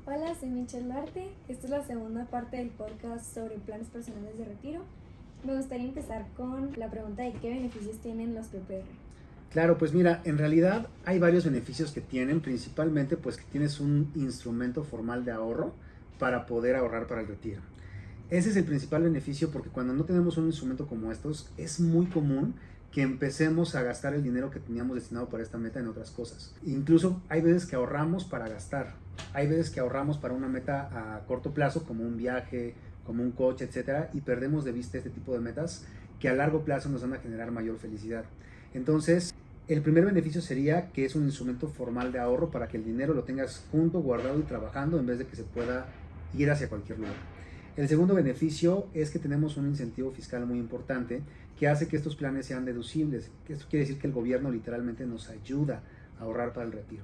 Hola, soy Michelle Duarte. Esta es la segunda parte del podcast sobre planes personales de retiro. Me gustaría empezar con la pregunta de qué beneficios tienen los PPR. Claro, pues mira, en realidad hay varios beneficios que tienen, principalmente pues que tienes un instrumento formal de ahorro para poder ahorrar para el retiro. Ese es el principal beneficio porque cuando no tenemos un instrumento como estos, es muy común que empecemos a gastar el dinero que teníamos destinado para esta meta en otras cosas. Incluso hay veces que ahorramos para gastar, hay veces que ahorramos para una meta a corto plazo, como un viaje, como un coche, etcétera, y perdemos de vista este tipo de metas que a largo plazo nos van a generar mayor felicidad. Entonces, el primer beneficio sería que es un instrumento formal de ahorro para que el dinero lo tengas junto, guardado y trabajando en vez de que se pueda ir hacia cualquier lugar. El segundo beneficio es que tenemos un incentivo fiscal muy importante que hace que estos planes sean deducibles. Esto quiere decir que el gobierno literalmente nos ayuda a ahorrar para el retiro.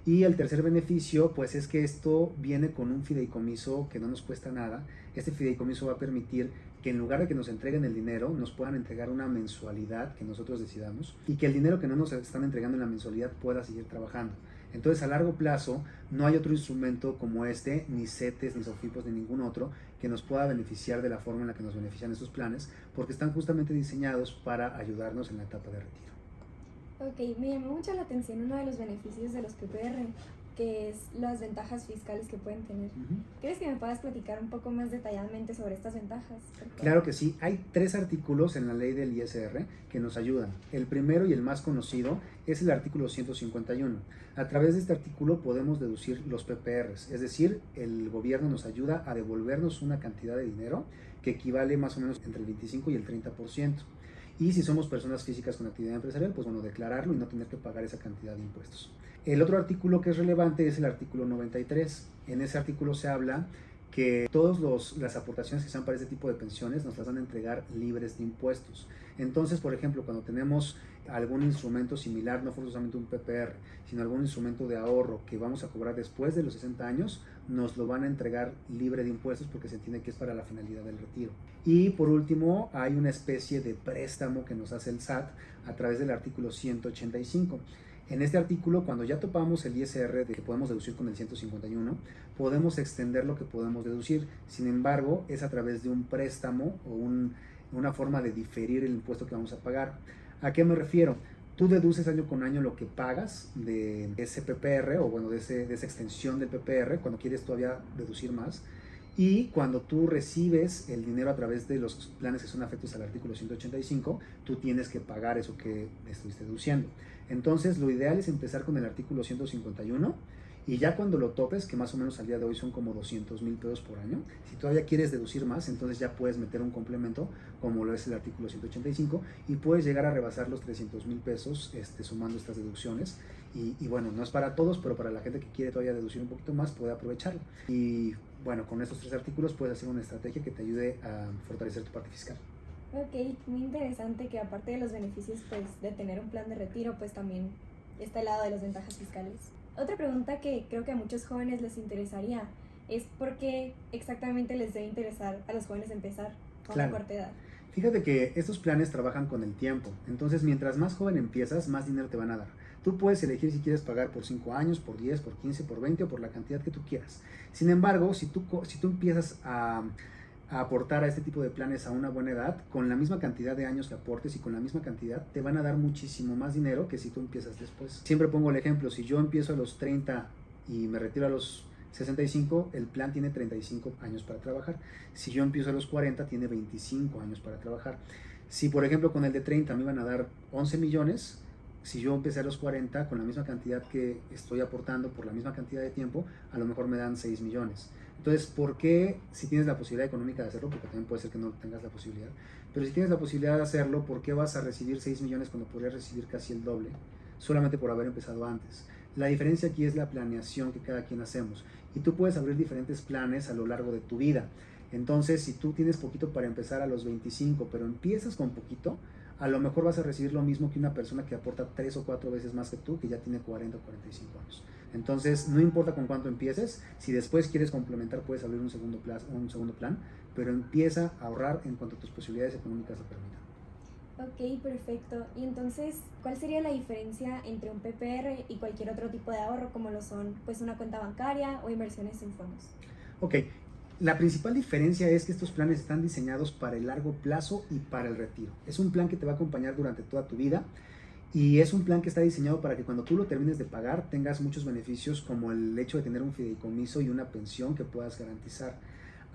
Y el tercer beneficio, pues es que esto viene con un fideicomiso que no nos cuesta nada. Este fideicomiso va a permitir que en lugar de que nos entreguen el dinero, nos puedan entregar una mensualidad que nosotros decidamos y que el dinero que no nos están entregando en la mensualidad pueda seguir trabajando. Entonces, a largo plazo, no hay otro instrumento como este, ni CETES, ni SOFIPOS, ni ningún otro, que nos pueda beneficiar de la forma en la que nos benefician estos planes, porque están justamente diseñados para ayudarnos en la etapa de retiro. Ok, me llamó mucho la atención uno de los beneficios de los PPR, que es las ventajas fiscales que pueden tener. ¿Quieres que me puedas platicar un poco más detalladamente sobre estas ventajas? Claro que sí, hay 3 artículos en la ley del ISR que nos ayudan. El primero y el más conocido es el artículo 151. A través de este artículo podemos deducir los PPRs, es decir, el gobierno nos ayuda a devolvernos una cantidad de dinero que equivale más o menos entre el 25 y el 30%. Y si somos personas físicas con actividad empresarial, pues bueno, declararlo y no tener que pagar esa cantidad de impuestos. El otro artículo que es relevante es el artículo 93. En ese artículo se habla que todas las aportaciones que sean para este tipo de pensiones nos las van a entregar libres de impuestos. Entonces, por ejemplo, cuando tenemos algún instrumento similar, no forzosamente un PPR, sino algún instrumento de ahorro que vamos a cobrar después de los 60 años, nos lo van a entregar libre de impuestos porque se entiende que es para la finalidad del retiro. Y por último, hay una especie de préstamo que nos hace el SAT a través del artículo 185. En este artículo, cuando ya topamos el ISR de que podemos deducir con el 151, podemos extender lo que podemos deducir. Sin embargo, es a través de un préstamo o una forma de diferir el impuesto que vamos a pagar. ¿A qué me refiero? Tú deduces año con año lo que pagas de ese PPR o bueno, de esa extensión del PPR cuando quieres todavía deducir más. Y cuando tú recibes el dinero a través de los planes que son afectos al artículo 185, tú tienes que pagar eso que estuviste deduciendo. Entonces, lo ideal es empezar con el artículo 151 y ya cuando lo topes, que más o menos al día de hoy son como 200,000 pesos por año, si todavía quieres deducir más, entonces ya puedes meter un complemento como lo es el artículo 185 y puedes llegar a rebasar los 300,000 pesos sumando estas deducciones. Y bueno, no es para todos, pero para la gente que quiere todavía deducir un poquito más puede aprovecharlo. Y bueno, con estos 3 artículos puedes hacer una estrategia que te ayude a fortalecer tu parte fiscal. Ok, muy interesante que aparte de los beneficios pues, de tener un plan de retiro, pues también está el lado de las ventajas fiscales. Otra pregunta que creo que a muchos jóvenes les interesaría es por qué exactamente les debe interesar a los jóvenes empezar con una corta edad. Fíjate que estos planes trabajan con el tiempo, entonces mientras más joven empiezas, más dinero te van a dar. Tú puedes elegir si quieres pagar por 5 años, por 10, por 15, por 20 o por la cantidad que tú quieras. Sin embargo, si tú empiezas a aportar a este tipo de planes a una buena edad, con la misma cantidad de años que aportes y con la misma cantidad, te van a dar muchísimo más dinero que si tú empiezas después. Siempre pongo el ejemplo, si yo empiezo a los 30 y me retiro a los 65, el plan tiene 35 años para trabajar. Si yo empiezo a los 40, tiene 25 años para trabajar. Si, por ejemplo, con el de 30 me iban a dar 11 millones, si yo empecé a los 40 con la misma cantidad que estoy aportando por la misma cantidad de tiempo, a lo mejor me dan 6 millones. Entonces, ¿por qué si tienes la posibilidad económica de hacerlo? Porque también puede ser que no tengas la posibilidad. Pero si tienes la posibilidad de hacerlo, ¿por qué vas a recibir 6 millones cuando podrías recibir casi el doble? Solamente por haber empezado antes. La diferencia aquí es la planeación que cada quien hacemos. Y tú puedes abrir diferentes planes a lo largo de tu vida. Entonces, si tú tienes poquito para empezar a los 25, pero empiezas con poquito, a lo mejor vas a recibir lo mismo que una persona que aporta 3 o 4 veces más que tú, que ya tiene 40 o 45 años. Entonces, no importa con cuánto empieces, si después quieres complementar, puedes abrir un segundo plan, pero empieza a ahorrar en cuanto tus posibilidades económicas lo permitan. Ok, perfecto. Y entonces, ¿cuál sería la diferencia entre un PPR y cualquier otro tipo de ahorro como lo son pues una cuenta bancaria o inversiones en fondos? Ok, la principal diferencia es que estos planes están diseñados para el largo plazo y para el retiro. Es un plan que te va a acompañar durante toda tu vida y es un plan que está diseñado para que cuando tú lo termines de pagar tengas muchos beneficios como el hecho de tener un fideicomiso y una pensión que puedas garantizar.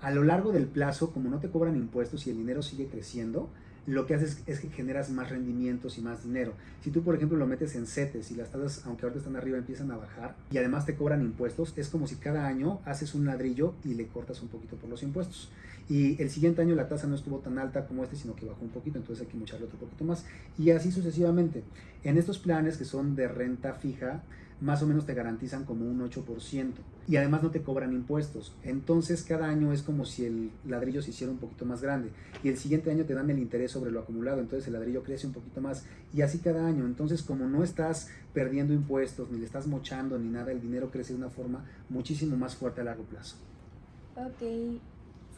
A lo largo del plazo, como no te cobran impuestos y el dinero sigue creciendo, lo que haces es que generas más rendimientos y más dinero. Si tú, por ejemplo, lo metes en CETES y las tasas, aunque ahorita están arriba, empiezan a bajar y además te cobran impuestos, es como si cada año haces un ladrillo y le cortas un poquito por los impuestos. Y el siguiente año la tasa no estuvo tan alta como este, sino que bajó un poquito, entonces hay que mocharle otro poquito más. Y así sucesivamente. En estos planes que son de renta fija, más o menos te garantizan como un 8% y además no te cobran impuestos. Entonces cada año es como si el ladrillo se hiciera un poquito más grande y el siguiente año te dan el interés sobre lo acumulado, entonces el ladrillo crece un poquito más y así cada año. Entonces como no estás perdiendo impuestos, ni le estás mochando, ni nada, el dinero crece de una forma muchísimo más fuerte a largo plazo. Ok,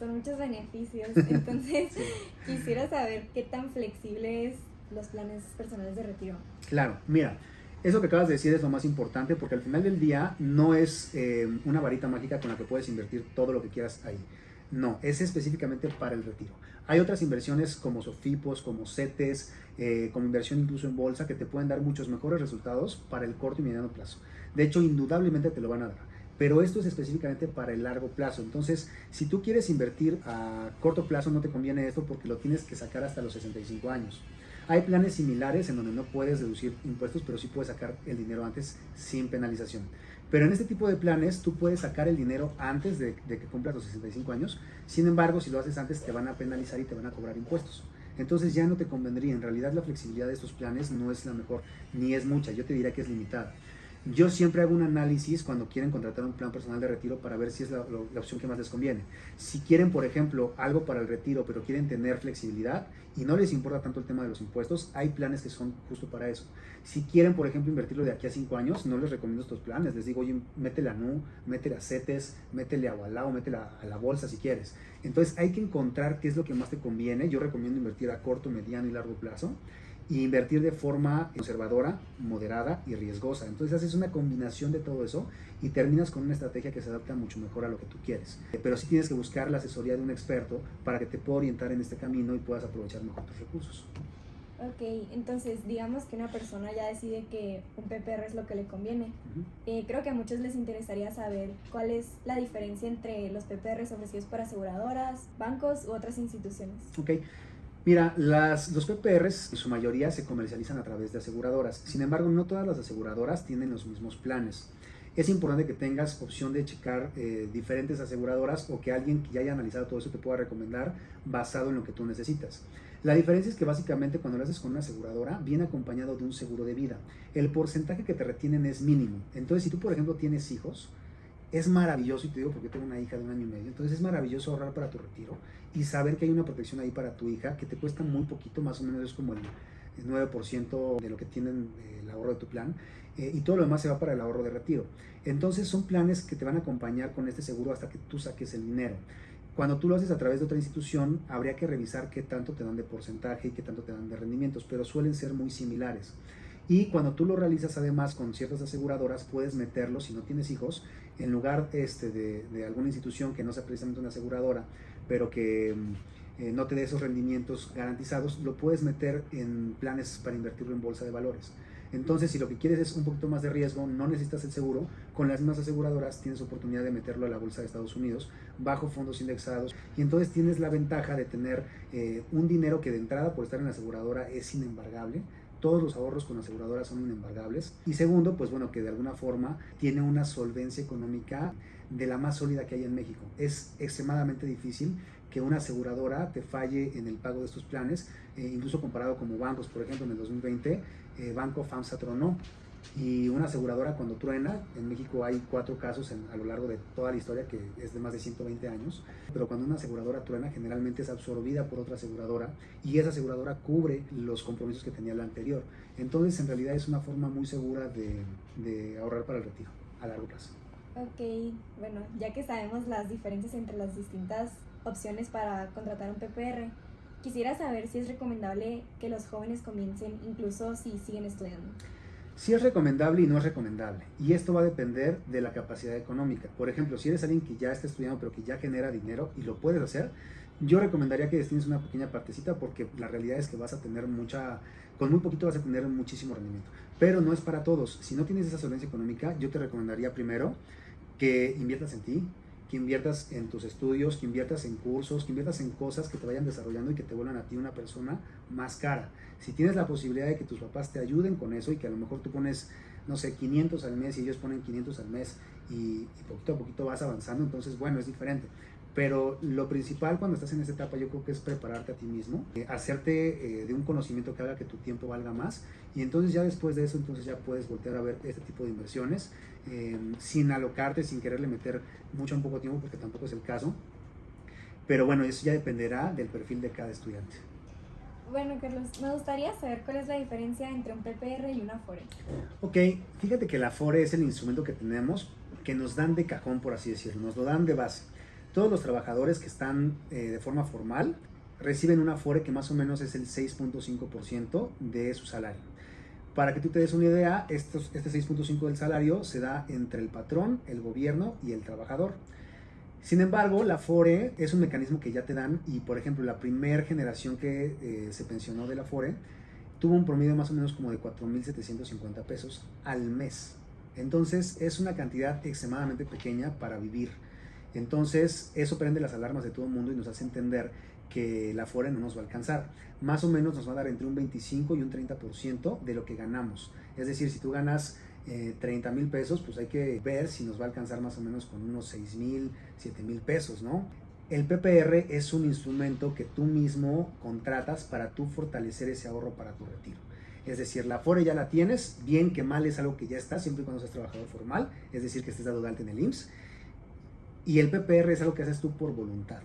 son muchos beneficios. Entonces, Sí. quisiera saber qué tan flexibles los planes personales de retiro. Claro, mira, eso que acabas de decir es lo más importante porque al final del día no es una varita mágica con la que puedes invertir todo lo que quieras ahí. No, es específicamente para el retiro. Hay otras inversiones como SOFIPOS, como CETES, como inversión incluso en bolsa que te pueden dar muchos mejores resultados para el corto y mediano plazo. De hecho, indudablemente te lo van a dar. Pero esto es específicamente para el largo plazo. Entonces, si tú quieres invertir a corto plazo, no te conviene esto porque lo tienes que sacar hasta los 65 años. Hay planes similares en donde no puedes deducir impuestos, pero sí puedes sacar el dinero antes sin penalización. Pero en este tipo de planes tú puedes sacar el dinero antes de que cumplas los 65 años. Sin embargo, si lo haces antes te van a penalizar y te van a cobrar impuestos. Entonces ya no te convendría. En realidad la flexibilidad de estos planes no es la mejor, ni es mucha. Yo te diría que es limitada. Yo siempre hago un análisis cuando quieren contratar un plan personal de retiro para ver si es la opción que más les conviene. Si quieren, por ejemplo, algo para el retiro, pero quieren tener flexibilidad y no les importa tanto el tema de los impuestos, hay planes que son justo para eso. Si quieren, por ejemplo, invertirlo de aquí a 5 años, no les recomiendo estos planes. Les digo, oye, métele a NU, métele a CETES, métele a Walao, métele a la bolsa si quieres. Entonces hay que encontrar qué es lo que más te conviene. Yo recomiendo invertir a corto, mediano y largo plazo y invertir de forma conservadora, moderada y riesgosa. Entonces haces una combinación de todo eso y terminas con una estrategia que se adapta mucho mejor a lo que tú quieres. Pero sí tienes que buscar la asesoría de un experto para que te pueda orientar en este camino y puedas aprovechar mejor tus recursos. Ok, entonces digamos que una persona ya decide que un PPR es lo que le conviene. Creo que a muchos les interesaría saber cuál es la diferencia entre los PPRs ofrecidos por aseguradoras, bancos u otras instituciones. Ok, mira, los PPRs en su mayoría se comercializan a través de aseguradoras. Sin embargo, no todas las aseguradoras tienen los mismos planes. Es importante que tengas opción de checar diferentes aseguradoras o que alguien que ya haya analizado todo eso te pueda recomendar basado en lo que tú necesitas. La diferencia es que básicamente cuando lo haces con una aseguradora viene acompañado de un seguro de vida. El porcentaje que te retienen es mínimo. Entonces, si tú, por ejemplo, tienes hijos, es maravilloso, y te digo porque tengo una hija de 1 año y medio, entonces es maravilloso ahorrar para tu retiro y saber que hay una protección ahí para tu hija que te cuesta muy poquito, más o menos es como el 9% de lo que tienen el ahorro de tu plan, y todo lo demás se va para el ahorro de retiro. Entonces son planes que te van a acompañar con este seguro hasta que tú saques el dinero. Cuando tú lo haces a través de otra institución, habría que revisar qué tanto te dan de porcentaje y qué tanto te dan de rendimientos, pero suelen ser muy similares. Y cuando tú lo realizas además con ciertas aseguradoras, puedes meterlo, si no tienes hijos, en lugar de alguna institución que no sea precisamente una aseguradora, pero que no te dé esos rendimientos garantizados, lo puedes meter en planes para invertirlo en bolsa de valores. Entonces, si lo que quieres es un poquito más de riesgo, no necesitas el seguro, con las mismas aseguradoras tienes oportunidad de meterlo a la bolsa de Estados Unidos bajo fondos indexados y entonces tienes la ventaja de tener un dinero que de entrada por estar en la aseguradora es inembargable. Todos los ahorros con aseguradoras son inembargables. Y segundo, pues bueno, que de alguna forma tiene una solvencia económica de la más sólida que hay en México. Es extremadamente difícil que una aseguradora te falle en el pago de estos planes, incluso comparado como bancos. Por ejemplo, en el 2020, Banco FAMSA tronó. Y una aseguradora cuando truena, en México hay 4 casos a lo largo de toda la historia, que es de más de 120 años, pero cuando una aseguradora truena generalmente es absorbida por otra aseguradora y esa aseguradora cubre los compromisos que tenía la anterior. Entonces en realidad es una forma muy segura de ahorrar para el retiro a largo plazo. Ok, bueno, ya que sabemos las diferencias entre las distintas opciones para contratar un PPR, Quisiera saber si es recomendable que los jóvenes comiencen incluso si siguen estudiando. Sí es recomendable y no es recomendable, y esto va a depender de la capacidad económica. Por ejemplo, si eres alguien que ya está estudiando pero que ya genera dinero y lo puedes hacer, yo recomendaría que destines una pequeña partecita, porque la realidad es que vas a tener con muy poquito vas a tener muchísimo rendimiento, pero no es para todos. Si no tienes esa solvencia económica, yo te recomendaría primero que inviertas en ti, que inviertas en tus estudios, que inviertas en cursos, que inviertas en cosas que te vayan desarrollando y que te vuelvan a ti una persona más cara. Si tienes la posibilidad de que tus papás te ayuden con eso y que a lo mejor tú pones, no sé, 500 al mes y ellos ponen 500 al mes y poquito a poquito vas avanzando, entonces bueno, es diferente. Pero lo principal cuando estás en esta etapa yo creo que es prepararte a ti mismo, hacerte de un conocimiento que haga que tu tiempo valga más, y entonces ya después de eso entonces ya puedes voltear a ver este tipo de inversiones sin alocarte, sin quererle meter mucho en poco tiempo, porque tampoco es el caso. Pero bueno, eso ya dependerá del perfil de cada estudiante. Bueno, Carlos, me gustaría saber cuál es la diferencia entre un PPR y una Afore. Ok, fíjate que la Afore es el instrumento que tenemos, que nos dan de cajón, por así decirlo, nos lo dan de base. Todos los trabajadores que están de forma formal reciben una Afore que más o menos es el 6.5% de su salario. Para que tú te des una idea, este 6.5% del salario se da entre el patrón, el gobierno y el trabajador. Sin embargo, la Afore es un mecanismo que ya te dan, y por ejemplo la primera generación que se pensionó de la Afore tuvo un promedio más o menos como de 4.750 pesos al mes. Entonces es una cantidad extremadamente pequeña para vivir. Entonces eso prende las alarmas de todo el mundo y nos hace entender que la Afore no nos va a alcanzar. Más o menos nos va a dar entre un 25 y un 30% de lo que ganamos. Es decir, si tú ganas 30,000 pesos, pues hay que ver si nos va a alcanzar más o menos con unos 6,000, 7,000 pesos, ¿no? El PPR es un instrumento que tú mismo contratas para tú fortalecer ese ahorro para tu retiro. Es decir, la Afore ya la tienes, bien que mal es algo que ya está, siempre y cuando seas trabajador formal, es decir, que estés dado de alta en el IMSS. Y el PPR es algo que haces tú por voluntad.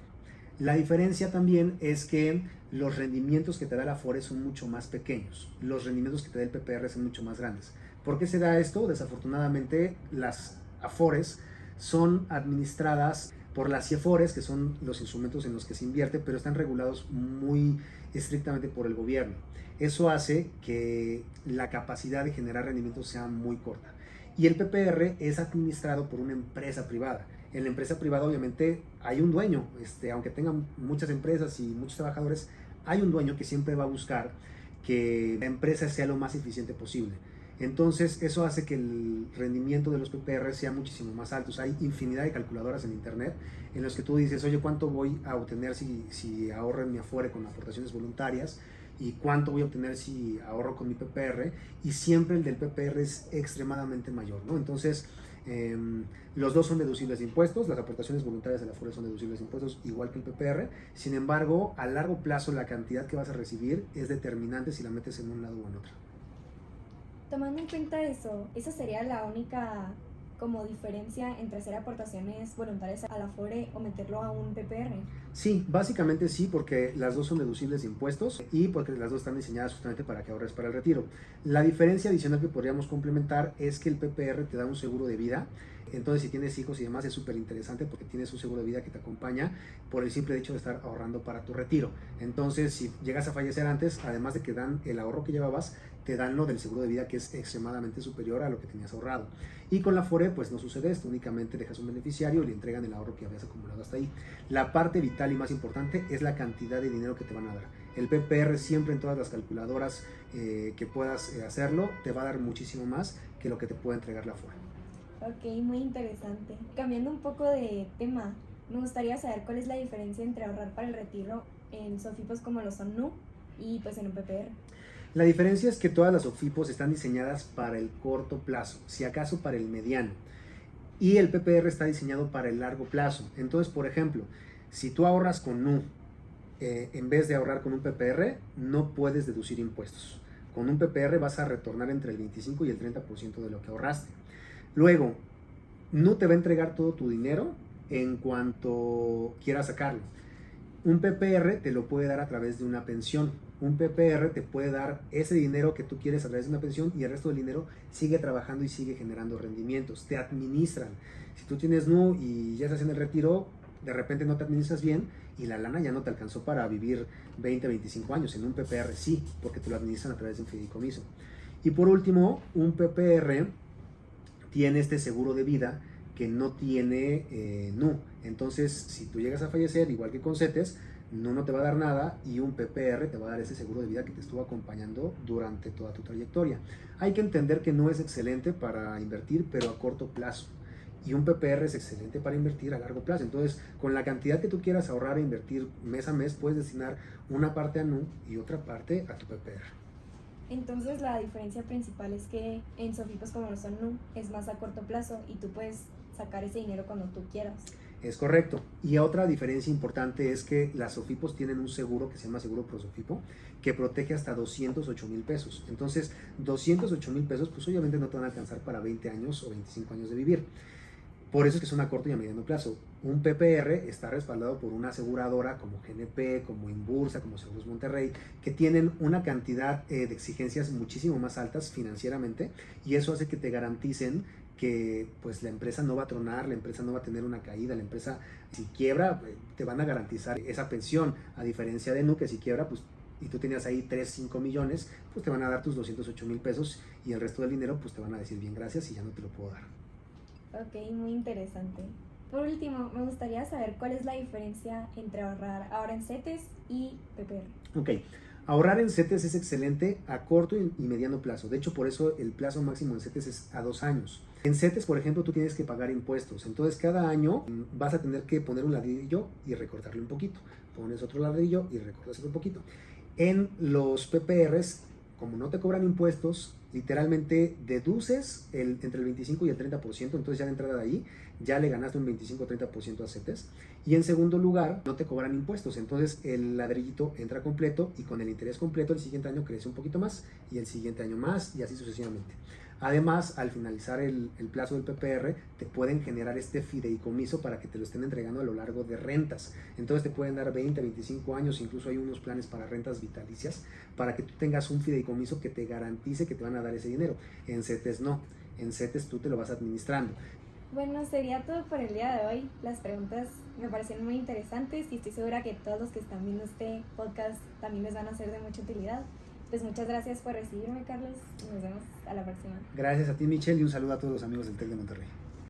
La diferencia también es que los rendimientos que te da la Afore son mucho más pequeños. Los rendimientos que te da el PPR son mucho más grandes. ¿Por qué se da esto? Desafortunadamente, las Afores son administradas por las CIEFORES, que son los instrumentos en los que se invierte, pero están regulados muy estrictamente por el gobierno. Eso hace que la capacidad de generar rendimientos sea muy corta. Y el PPR es administrado por una empresa privada. En la empresa privada obviamente hay un dueño, aunque tengan muchas empresas y muchos trabajadores, hay un dueño que siempre va a buscar que la empresa sea lo más eficiente posible. Entonces eso hace que el rendimiento de los PPR sea muchísimo más alto. Hay infinidad de calculadoras en internet en los que tú dices, oye, ¿cuánto voy a obtener si ahorro en mi Afore con aportaciones voluntarias? ¿Y cuánto voy a obtener si ahorro con mi PPR? Y siempre el del PPR es extremadamente mayor, ¿no? Entonces los dos son deducibles de impuestos, las aportaciones voluntarias de la Afore son deducibles de impuestos igual que el PPR. Sin embargo, a largo plazo la cantidad que vas a recibir es determinante si la metes en un lado o en otro. Tomando en cuenta eso, ¿esa sería la única como diferencia entre hacer aportaciones voluntarias a la Afore o meterlo a un PPR? Sí, básicamente sí, porque las dos son deducibles de impuestos y porque las dos están diseñadas justamente para que ahorres para el retiro. La diferencia adicional que podríamos complementar es que el PPR te da un seguro de vida. Entonces, si tienes hijos y demás, es súper interesante porque tienes un seguro de vida que te acompaña por el simple hecho de estar ahorrando para tu retiro. Entonces, si llegas a fallecer antes, además de que dan el ahorro que llevabas, te dan lo del seguro de vida, que es extremadamente superior a lo que tenías ahorrado. Y con la Afore pues no sucede esto, únicamente dejas un beneficiario y le entregan el ahorro que habías acumulado hasta ahí. La parte vital y más importante es la cantidad de dinero que te van a dar. El PPR siempre en todas las calculadoras que puedas hacerlo te va a dar muchísimo más que lo que te puede entregar la Afore. Ok, muy interesante. Cambiando un poco de tema, me gustaría saber cuál es la diferencia entre ahorrar para el retiro en SOFIPOS como lo son NU y pues en un PPR. La diferencia es que todas las OFIPOS están diseñadas para el corto plazo, si acaso para el mediano, y el PPR está diseñado para el largo plazo. Entonces, por ejemplo, si tú ahorras con NU en vez de ahorrar con un PPR, no puedes deducir impuestos. Con un PPR vas a retornar entre el 25 y el 30% de lo que ahorraste. Luego, NU te va a entregar todo tu dinero en cuanto quieras sacarlo. Un PPR te lo puede dar a través de una pensión. Un PPR te puede dar ese dinero que tú quieres a través de una pensión y el resto del dinero sigue trabajando y sigue generando rendimientos. Te administran. Si tú tienes NU y ya estás en el retiro, de repente no te administras bien y la lana ya no te alcanzó para vivir 20, 25 años. En un PPR sí, porque te lo administran a través de un fideicomiso. Y por último, un PPR tiene este seguro de vida que no tiene NU. Entonces, si tú llegas a fallecer, igual que con CETES, NU no te va a dar nada y un PPR te va a dar ese seguro de vida que te estuvo acompañando durante toda tu trayectoria. Hay que entender que NU es excelente para invertir, pero a corto plazo. Y un PPR es excelente para invertir a largo plazo. Entonces, con la cantidad que tú quieras ahorrar e invertir mes a mes, puedes destinar una parte a NU y otra parte a tu PPR. Entonces la diferencia principal es que en Sofipos, como no son NU, es más a corto plazo y tú puedes sacar ese dinero cuando tú quieras. Es correcto. Y otra diferencia importante es que las Sofipos tienen un seguro que se llama Seguro Prosofipo, que protege hasta 208,000 pesos. Entonces, 208,000 pesos, pues obviamente no te van a alcanzar para 20 años o 25 años de vivir. Por eso es que son a corto y a mediano plazo. Un PPR está respaldado por una aseguradora como GNP, como Inbursa, como Seguros Monterrey, que tienen una cantidad de exigencias muchísimo más altas financieramente, y eso hace que te garanticen que pues la empresa no va a tronar, la empresa no va a tener una caída, la empresa si quiebra te van a garantizar esa pensión, a diferencia de NU, que si quiebra pues y tú tenías ahí 3, 5 millones, pues te van a dar tus 208,000 pesos y el resto del dinero pues te van a decir bien gracias y ya no te lo puedo dar. Ok, muy interesante. Por último, me gustaría saber cuál es la diferencia entre ahorrar ahora en CETES y PPR. Ok, ahorrar en CETES es excelente a corto y mediano plazo. De hecho, por eso el plazo máximo en CETES es a 2 años. En CETES, por ejemplo, tú tienes que pagar impuestos. Entonces, cada año vas a tener que poner un ladrillo y recortarle un poquito. Pones otro ladrillo y recortas otro poquito. En los PPRs, como no te cobran impuestos, literalmente deduces entre el 25 y el 30%, entonces ya de entrada de ahí ya le ganaste un 25-30% a CETES. Y en segundo lugar, no te cobran impuestos, entonces el ladrillito entra completo y con el interés completo el siguiente año crece un poquito más y el siguiente año más y así sucesivamente. Además, al finalizar el plazo del PPR, te pueden generar este fideicomiso para que te lo estén entregando a lo largo de rentas. Entonces te pueden dar 20, 25 años, incluso hay unos planes para rentas vitalicias, para que tú tengas un fideicomiso que te garantice que te van a dar ese dinero. En CETES no, en CETES tú te lo vas administrando. Bueno, sería todo por el día de hoy. Las preguntas me parecen muy interesantes y estoy segura que todos los que están viendo este podcast también les van a ser de mucha utilidad. Pues muchas gracias por recibirme, Carlos, y nos vemos a la próxima. Gracias a ti, Michelle, y un saludo a todos los amigos del TEC de Monterrey.